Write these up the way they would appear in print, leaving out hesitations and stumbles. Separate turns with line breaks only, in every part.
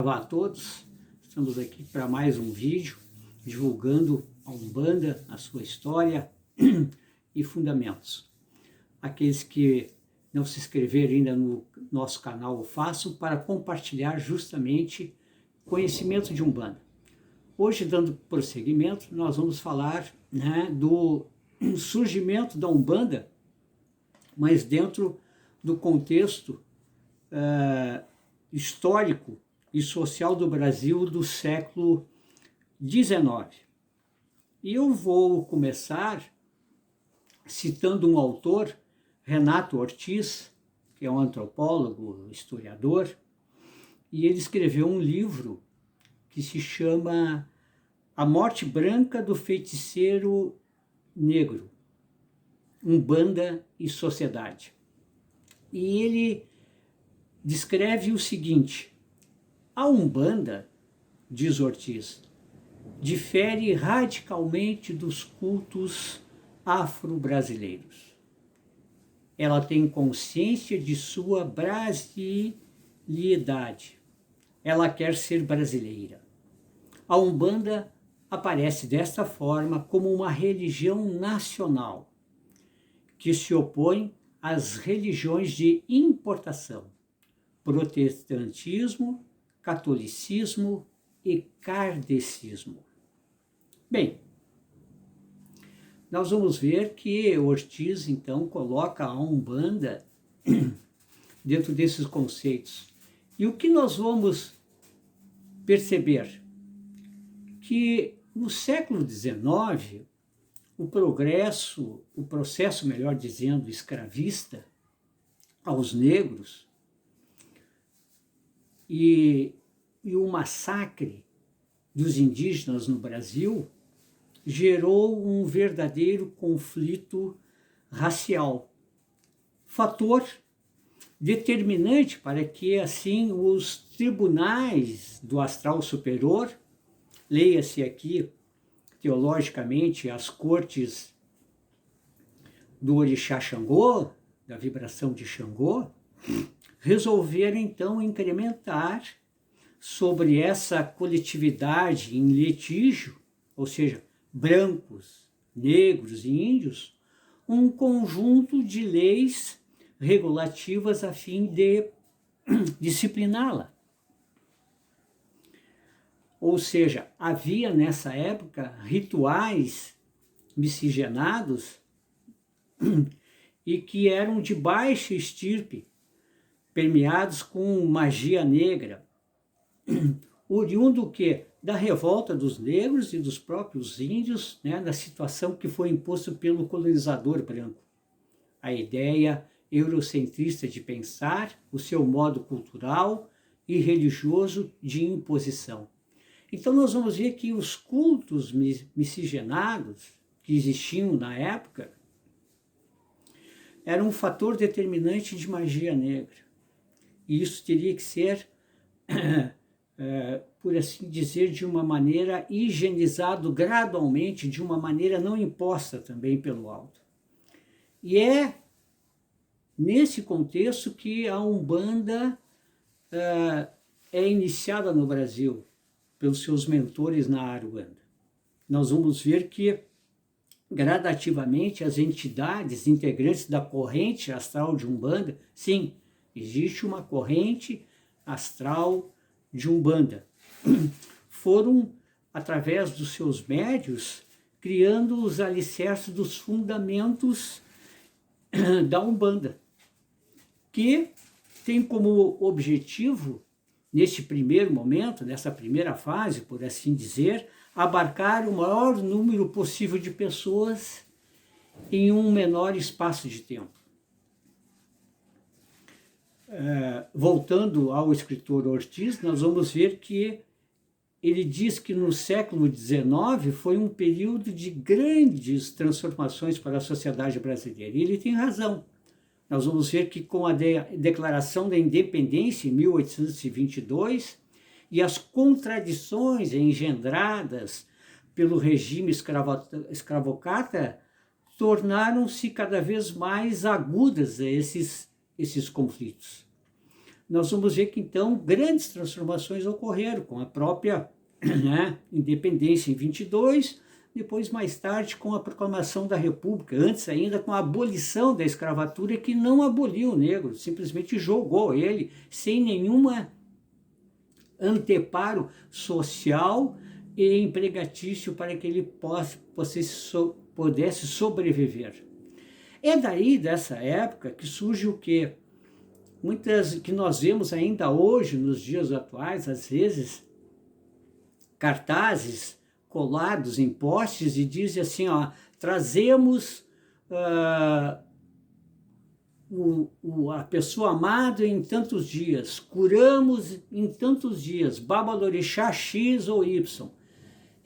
Olá a todos, estamos aqui para mais um vídeo divulgando a Umbanda, a sua história e fundamentos. Aqueles que não se inscreveram ainda no nosso canal, o façam para compartilhar justamente conhecimento de Umbanda. Hoje, dando prosseguimento, nós vamos falar do surgimento da Umbanda, mas dentro do contexto histórico e social do Brasil do século XIX. E eu vou começar citando um autor, Renato Ortiz, que é um antropólogo, historiador, e ele escreveu um livro que se chama A Morte Branca do Feiticeiro Negro, Umbanda e Sociedade. E ele descreve o seguinte: a Umbanda, diz Ortiz, difere radicalmente dos cultos afro-brasileiros. Ela tem consciência de sua brasilidade. Ela quer ser brasileira. A Umbanda aparece desta forma como uma religião nacional que se opõe às religiões de importação, protestantismo, catolicismo e kardecismo. Bem, nós vamos ver que Ortiz, então, coloca a Umbanda dentro desses conceitos. E o que nós vamos perceber? Que no século XIX, o processo, melhor dizendo, escravista aos negros, e o massacre dos indígenas no Brasil gerou um verdadeiro conflito racial, fator determinante para que, assim, os tribunais do astral superior, leia-se aqui teologicamente as cortes do orixá Xangô, da vibração de Xangô, resolveram então incrementar sobre essa coletividade em litígio, ou seja, brancos, negros e índios, um conjunto de leis regulativas a fim de discipliná-la. Ou seja, havia nessa época rituais miscigenados e que eram de baixa estirpe, permeados com magia negra, oriundo o quê? Da revolta dos negros e dos próprios índios, da situação que foi imposta pelo colonizador branco. A ideia eurocentrista de pensar, o seu modo cultural e religioso de imposição. Então nós vamos ver que os cultos miscigenados que existiam na época eram um fator determinante de magia negra. E isso teria que ser, por assim dizer, de uma maneira higienizado gradualmente, de uma maneira não imposta também pelo alto. E é nesse contexto que a Umbanda é iniciada no Brasil pelos seus mentores na Aruanda. Nós vamos ver que gradativamente as entidades integrantes da corrente astral de Umbanda, sim, existe uma corrente astral de Umbanda, foram, através dos seus médios, criando os alicerces dos fundamentos da Umbanda, que tem como objetivo, neste primeiro momento, nessa primeira fase, por assim dizer, abarcar o maior número possível de pessoas em um menor espaço de tempo. Voltando ao escritor Ortiz, nós vamos ver que ele diz que no século XIX foi um período de grandes transformações para a sociedade brasileira. E ele tem razão. Nós vamos ver que com a Declaração da Independência, em 1822, e as contradições engendradas pelo regime escravocrata tornaram-se cada vez mais agudas esses conflitos. nós vamos ver que, então, grandes transformações ocorreram com a própria, né, independência em 22, depois, mais tarde, com a proclamação da República, antes ainda com a abolição da escravatura, que não aboliu o negro, simplesmente jogou ele sem nenhuma anteparo social e empregatício para que ele pudesse sobreviver. É daí, dessa época, que surge o quê? Muitas que nós vemos ainda hoje, nos dias atuais, às vezes, cartazes colados em postes e dizem assim, ó, trazemos a pessoa amada em tantos dias, curamos em tantos dias, Babalorixá X ou Y.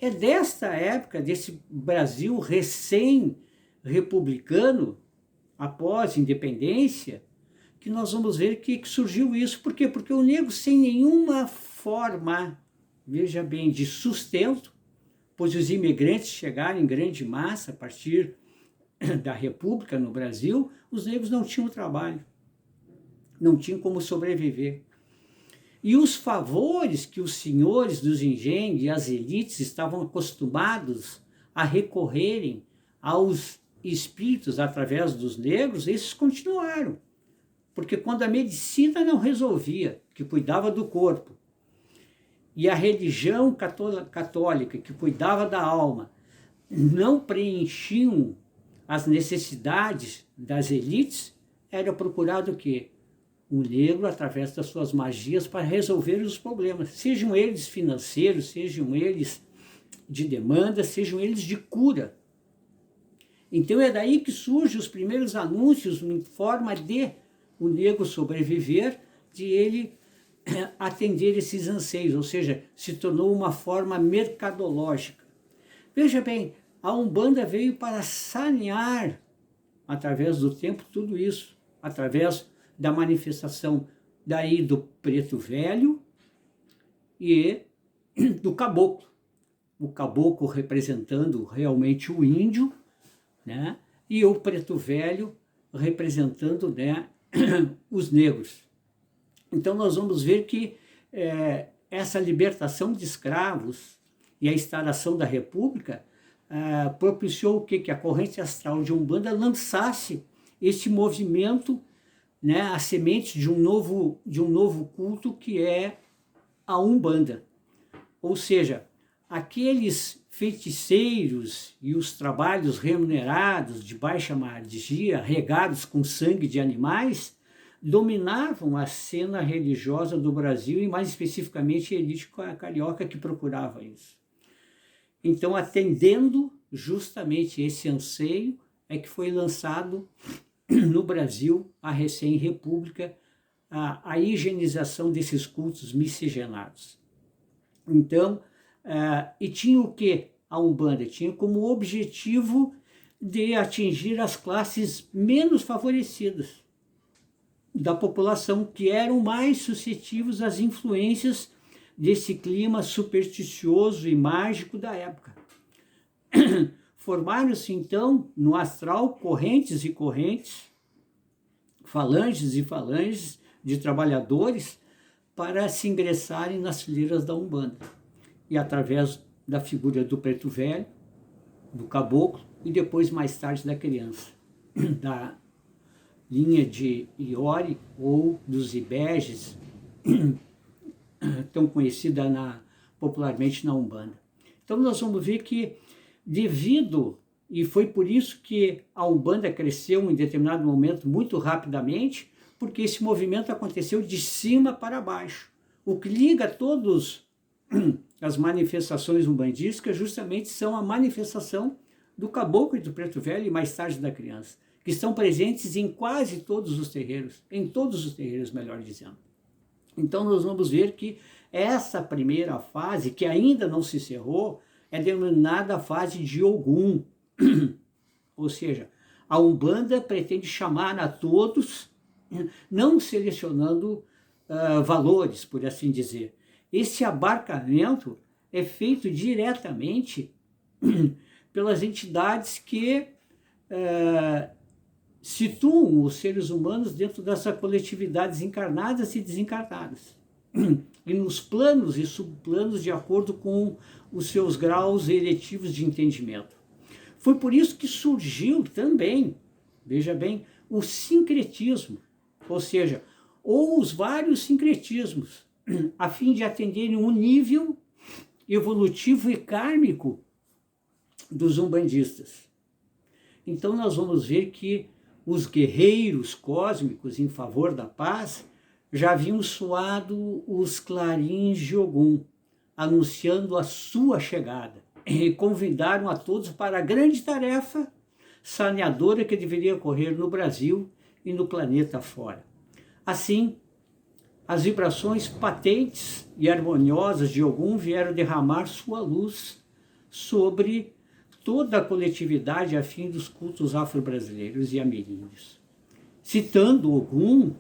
É desta época, desse Brasil recém-republicano, após a independência, que nós vamos ver que surgiu isso. Por quê? Porque o negro, sem nenhuma forma, veja bem, de sustento, pois os imigrantes chegaram em grande massa a partir da República no Brasil, os negros não tinham trabalho, não tinham como sobreviver. E os favores que os senhores dos engenhos e as elites estavam acostumados a recorrerem aos espíritos através dos negros, esses continuaram. Porque quando a medicina não resolvia, que cuidava do corpo, e a religião católica, que cuidava da alma, não preenchiam as necessidades das elites, era procurado o quê? O negro, através das suas magias, para resolver os problemas, sejam eles financeiros, sejam eles de demanda, sejam eles de cura. Então é daí que surgem os primeiros anúncios em forma de o negro sobreviver, de ele atender esses anseios, ou seja, se tornou uma forma mercadológica. Veja bem, a Umbanda veio para sanear, através do tempo, tudo isso, através da manifestação daí do preto velho e do caboclo. O caboclo representando realmente o índio, né? E o preto velho representando, né, os negros. Então nós vamos ver que essa libertação de escravos e a instalação da República propiciou o quê? Que a corrente astral de Umbanda lançasse esse movimento, né, a semente de um novo culto, que é a Umbanda. Ou seja, aqueles feiticeiros e os trabalhos remunerados de baixa magia, regados com sangue de animais, dominavam a cena religiosa do Brasil, e mais especificamente a elite carioca que procurava isso. Então, atendendo justamente esse anseio, é que foi lançado no Brasil, a recém-república, a higienização desses cultos miscigenados. Então, e tinha o quê? A Umbanda tinha como objetivo de atingir as classes menos favorecidas da população, que eram mais suscetíveis às influências desse clima supersticioso e mágico da época. Formaram-se, então, no astral, correntes e correntes, falanges e falanges de trabalhadores para se ingressarem nas fileiras da Umbanda. E através da figura do preto velho, do caboclo e depois, mais tarde, da criança, da linha de Iori ou dos Ibejes, tão conhecida popularmente na Umbanda. Então nós vamos ver que e foi por isso que a Umbanda cresceu em determinado momento muito rapidamente, porque esse movimento aconteceu de cima para baixo. O que liga todas as manifestações umbandísticas justamente são a manifestação do caboclo e do preto velho e mais tarde da criança, que estão presentes em quase todos os terreiros, melhor dizendo. Então nós vamos ver que essa primeira fase, que ainda não se encerrou, é denominada a fase de Ogum. Ou seja, a Umbanda pretende chamar a todos, não selecionando valores, por assim dizer. Esse abarcamento é feito diretamente pelas entidades que situam os seres humanos dentro dessas coletividades encarnadas e desencarnadas, e nos planos e subplanos de acordo com os seus graus eletivos de entendimento. Foi por isso que surgiu também, veja bem, o sincretismo, ou seja, ou os vários sincretismos, a fim de atenderem um nível evolutivo e kármico dos umbandistas. Então nós vamos ver que os guerreiros cósmicos em favor da paz já haviam soado os clarins de Ogum, anunciando a sua chegada, e convidaram a todos para a grande tarefa saneadora que deveria ocorrer no Brasil e no planeta fora. Assim, as vibrações patentes e harmoniosas de Ogum vieram derramar sua luz sobre toda a coletividade a fim dos cultos afro-brasileiros e ameríndios. Citando Ogum,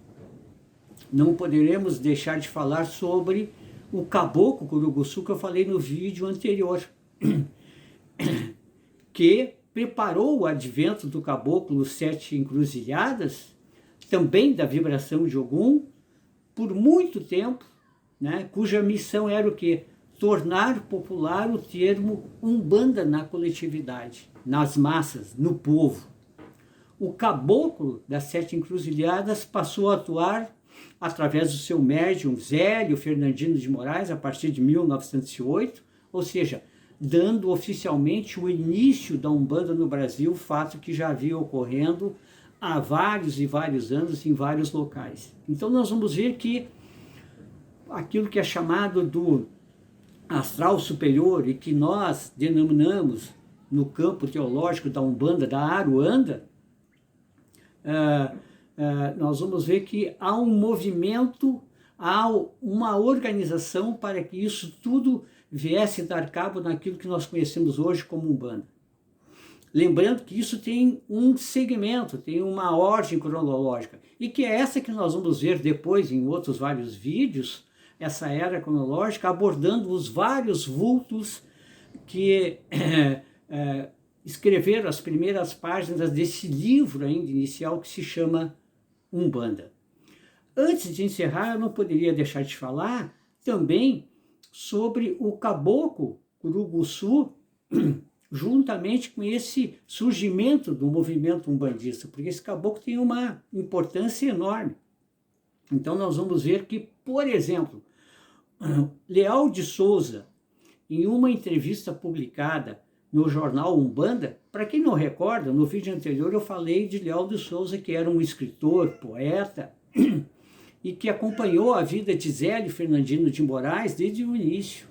não poderemos deixar de falar sobre o caboclo Curuguçu que eu falei no vídeo anterior, que preparou o advento do caboclo Sete Encruzilhadas, também da vibração de Ogum, por muito tempo, né, cuja missão era o quê? Tornar popular o termo Umbanda na coletividade, nas massas, no povo. O caboclo das Sete Encruzilhadas passou a atuar através do seu médium Zélio Fernandino de Moraes a partir de 1908, ou seja, dando oficialmente o início da Umbanda no Brasil, fato que já havia ocorrendo há vários e vários anos em vários locais. Então nós vamos ver que aquilo que é chamado do astral superior e que nós denominamos no campo teológico da Umbanda, da Aruanda, nós vamos ver que há um movimento, há uma organização para que isso tudo viesse dar cabo naquilo que nós conhecemos hoje como Umbanda. Lembrando que isso tem um segmento, tem uma ordem cronológica, e que é essa que nós vamos ver depois em outros vários vídeos, essa era cronológica, abordando os vários vultos que escreveram as primeiras páginas desse livro ainda inicial que se chama Umbanda. Antes de encerrar, eu não poderia deixar de falar também sobre o caboclo Curuguçu, juntamente com esse surgimento do movimento umbandista, porque esse caboclo tem uma importância enorme. Então nós vamos ver que, por exemplo, Leal de Souza, em uma entrevista publicada no jornal Umbanda, para quem não recorda, no vídeo anterior eu falei de Leal de Souza, que era um escritor, poeta, e que acompanhou a vida de Zélio Fernandino de Moraes desde o início,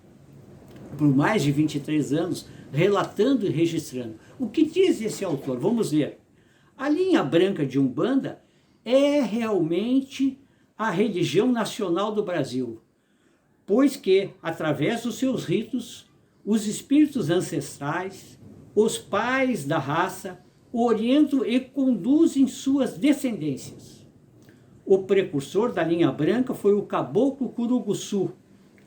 por mais de 23 anos, relatando e registrando. O que diz esse autor? Vamos ver. A linha branca de Umbanda é realmente a religião nacional do Brasil, pois que, através dos seus ritos, os espíritos ancestrais, os pais da raça, orientam e conduzem suas descendências. O precursor da linha branca foi o caboclo Curuguçu,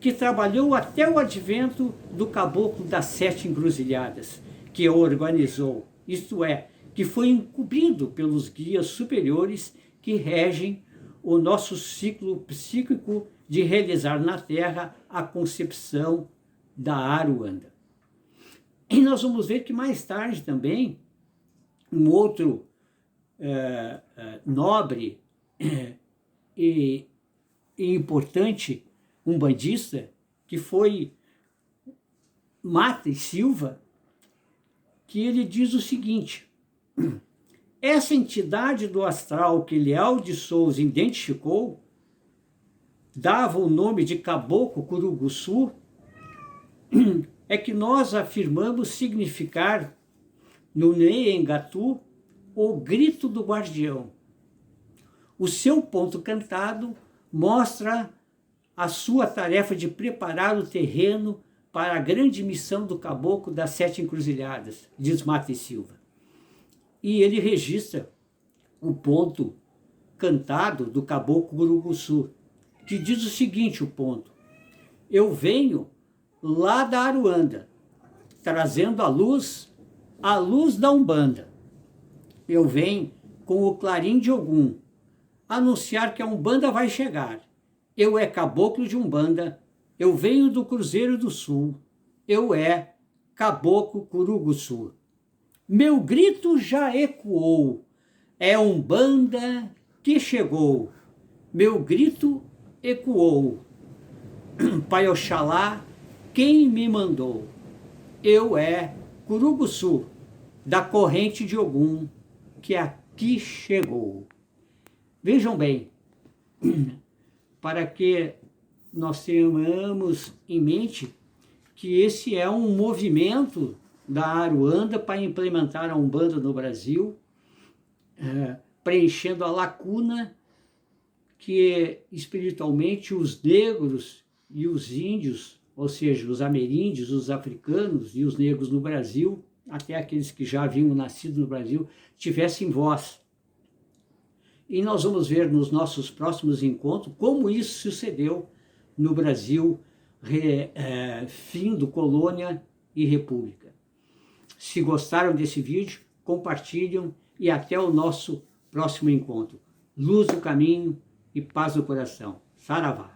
que trabalhou até o advento do caboclo das Sete Encruzilhadas, que o organizou, isto é, que foi incumbido pelos guias superiores que regem o nosso ciclo psíquico de realizar na Terra a concepção da Aruanda. E nós vamos ver que mais tarde também, um outro nobre e importante umbandista, que foi Mata e Silva, que ele diz o seguinte: essa entidade do astral que Leal de Souza identificou dava o nome de caboclo Curuguçu, é que nós afirmamos significar no Neengatu o grito do guardião. O seu ponto cantado mostra a sua tarefa de preparar o terreno para a grande missão do caboclo das Sete Encruzilhadas, diz Mata e Silva. E ele registra o ponto cantado do caboclo Curuguçu, que diz o seguinte, o ponto: eu venho lá da Aruanda, trazendo a luz da Umbanda. Eu venho com o clarim de Ogum, anunciar que a Umbanda vai chegar. Eu é caboclo de Umbanda, eu venho do Cruzeiro do Sul, eu é caboclo Curuguçu. Meu grito já ecoou, é Umbanda que chegou. Meu grito ecoou, Pai Oxalá, quem me mandou? Eu é Curuguçu, da corrente de Ogum, que aqui chegou. Vejam bem, para que nós tenhamos em mente que esse é um movimento da Aruanda para implementar a Umbanda no Brasil, preenchendo a lacuna que espiritualmente os negros e os índios, ou seja, os ameríndios, os africanos e os negros no Brasil, até aqueles que já haviam nascido no Brasil, tivessem voz. E nós vamos ver nos nossos próximos encontros como isso sucedeu no Brasil, fim do colônia e república. Se gostaram desse vídeo, compartilhem e até o nosso próximo encontro. Luz do caminho e paz do coração. Saravá.